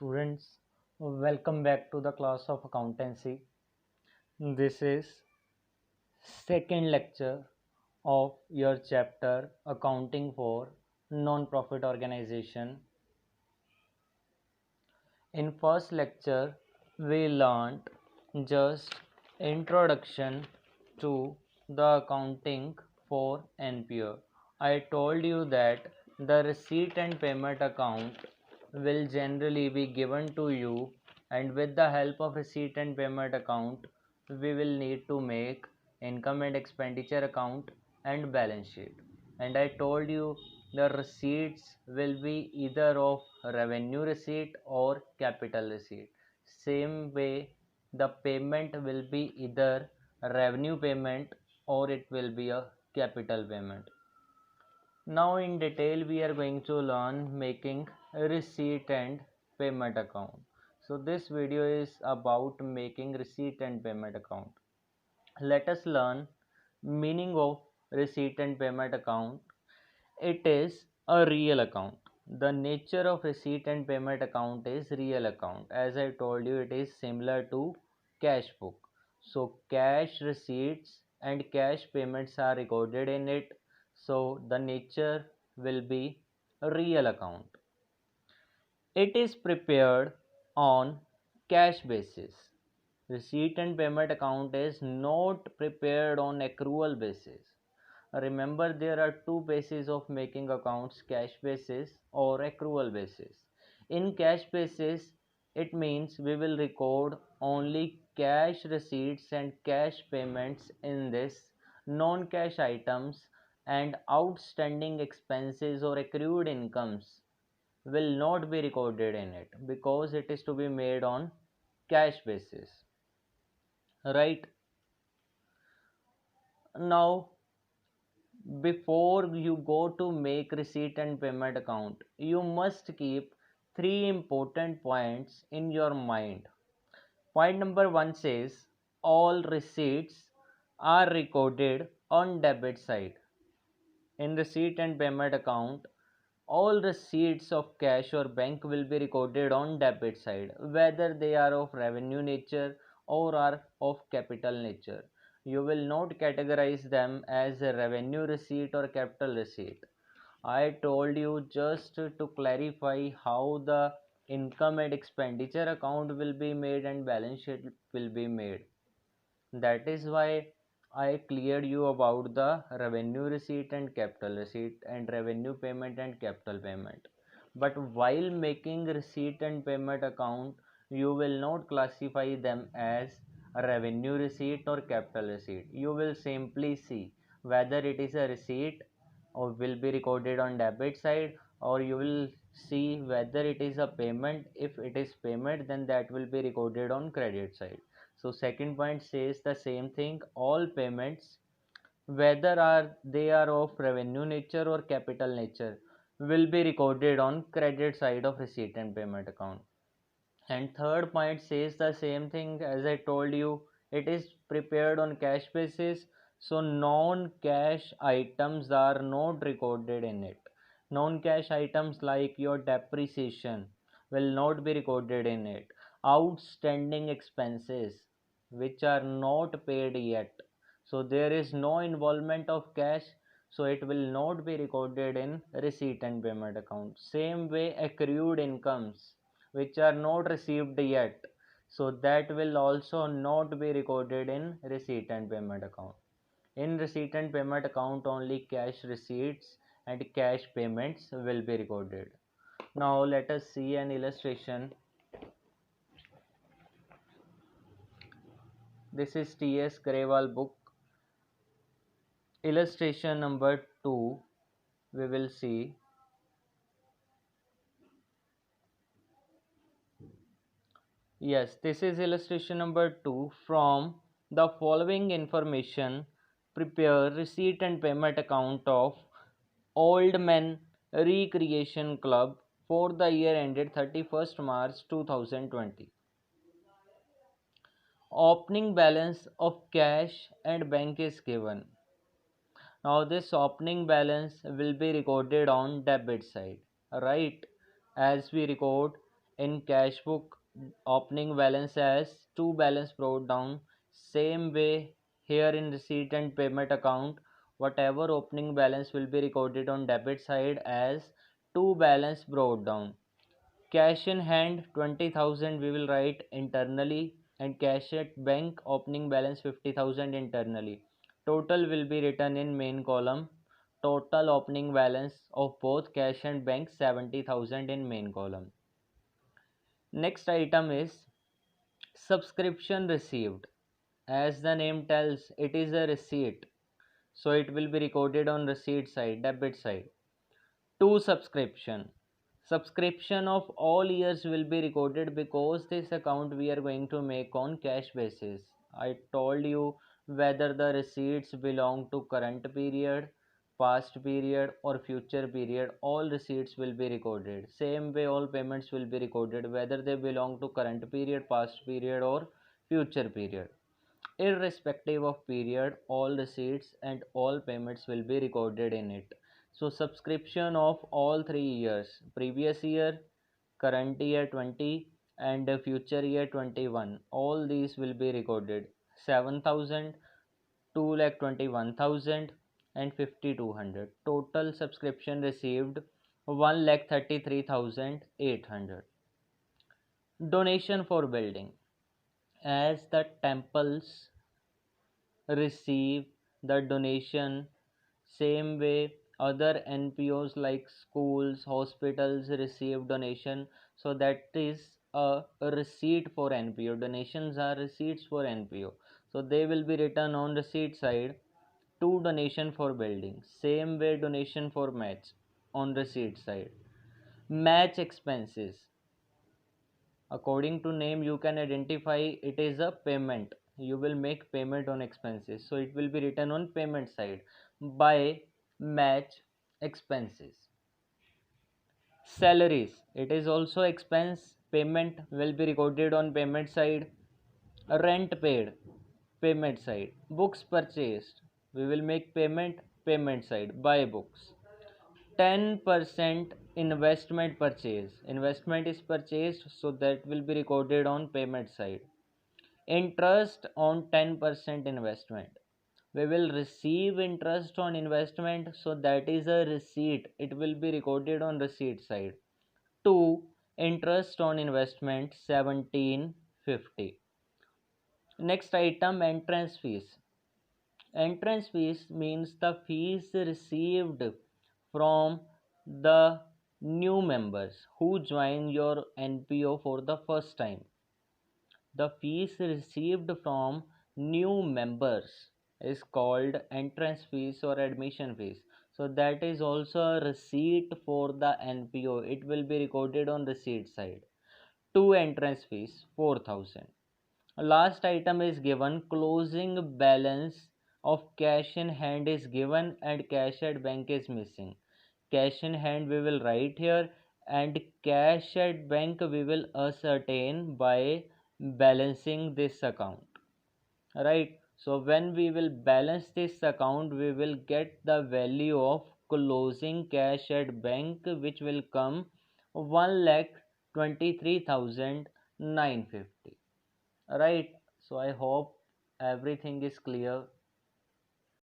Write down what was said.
students, welcome back to the class of accountancy. This is second lecture of your chapter accounting for non-profit organization. In first lecture we learned just introduction to the accounting for NPO. I told you that the receipt and payment account will generally be given to you, and with the help of receipt and payment account we will need to make income and expenditure account and balance sheet. And I told you the receipts will be either of revenue receipt or capital receipt. Same way the payment will be either revenue payment or it will be a capital payment. Now in detail we are going to learn making receipt and payment account. So this video is about making receipt and payment account. Let us learn meaning of receipt and payment account. It is a real account. The nature of receipt and payment account is real account. As I told you, it is similar to cash book. So cash receipts and cash payments are recorded in it. So the nature will be a real account. It is prepared on cash basis. Receipt and payment account is not prepared on accrual basis. Remember, there are two bases of making accounts: cash basis or accrual basis. In cash basis, it means we will record only cash receipts and cash payments in this. Non-cash items and outstanding expenses or accrued incomes will not be recorded in it because it is to be made on cash basis, right? Now before you go to make receipt and payment account, you must keep three important points in your mind. Point number 1 says all receipts are recorded on debit side. In receipt and payment account, all receipts of cash or bank will be recorded on debit side, whether they are of revenue nature or are of capital nature. You will not categorize them as a revenue receipt or capital receipt. I told you just to clarify how the income and expenditure account will be made and balance sheet will be made. That is why I cleared you about the revenue receipt and capital receipt and revenue payment and capital payment. But while making receipt and payment account, you will not classify them as a revenue receipt or capital receipt. You will simply see whether it is a receipt or will be recorded on debit side, or you will see whether it is a payment. If it is payment, then that will be recorded on credit side. So second point says the same thing: all payments, whether they are of revenue nature or capital nature, will be recorded on credit side of receipt and payment account. And third point says the same thing. As I told you, it is prepared on cash basis, so non-cash items are not recorded in it. Non-cash items like your depreciation will not be recorded in it. Outstanding expenses which are not paid yet, so there is no involvement of cash, so it will not be recorded in receipt and payment account. Same way accrued incomes which are not received yet, so that will also not be recorded in receipt and payment account. In receipt and payment account, only cash receipts and cash payments will be recorded. Now let us see an illustration. This is T.S. Grewal book. Illustration number 2, we will see. Yes, this is illustration number 2. From the following information, prepare receipt and payment account of Old Men Recreation Club for the year ended 31st March 2020. Opening balance of cash and bank is given. Now this opening balance will be recorded on debit side, right? As we record in cash book opening balance as to balance brought down. Same way here in receipt and payment account, whatever opening balance will be recorded on debit side as to balance brought down. Cash in hand 20,000 we will write internally, and cash at bank opening balance 50,000 internally. Total will be written in main column. Total opening balance of both cash and bank 70,000 in main column. Next item is subscription received. As the name tells, it is a receipt. So it will be recorded on receipt side, debit side. To subscription. Subscription of all years will be recorded because this account we are going to make on cash basis. I told you whether the receipts belong to current period, past period or future period, all receipts will be recorded. Same way all payments will be recorded whether they belong to current period, past period or future period. Irrespective of period, all receipts and all payments will be recorded in it. So subscription of all 3 years, previous year, current year 20 and future year 21, all these will be recorded. 7,000, 2,21,000 and 5,200. Total subscription received 1,33,800. Donation for building. As the temples receive the donation, same way other NPOs like schools, hospitals receive donation. So that is a receipt for NPO. Donations are receipts for NPO, so they will be written on receipt side. To donation for building, same way donation for match on receipt side. Match expenses, according to name you can identify it is a payment. You will make payment on expenses, so it will be written on payment side by match expenses. Salaries, it is also expense, payment will be recorded on payment side. Rent paid, payment side. Books purchased, we will make payment side by books. 10% investment purchase, investment is purchased, so that will be recorded on payment side. Interest on 10% investment, we will receive interest on investment, so that is a receipt, it will be recorded on receipt side. 2, interest on investment 1750. Next item, entrance fees. Entrance fees means the fees received from the new members who join your NPO for the first time. The fees received from new members is called entrance fees or admission fees. So that is also a receipt for the NPO. It will be recorded on receipt side. 2, entrance fees 4,000. Last item is given, closing balance of cash in hand is given and cash at bank is missing. Cash in hand we will write here, and cash at bank we will ascertain by balancing this account, right? So when we will balance this account, we will get the value of closing cash at bank, which will come 1,23,950. Right, so I hope everything is clear.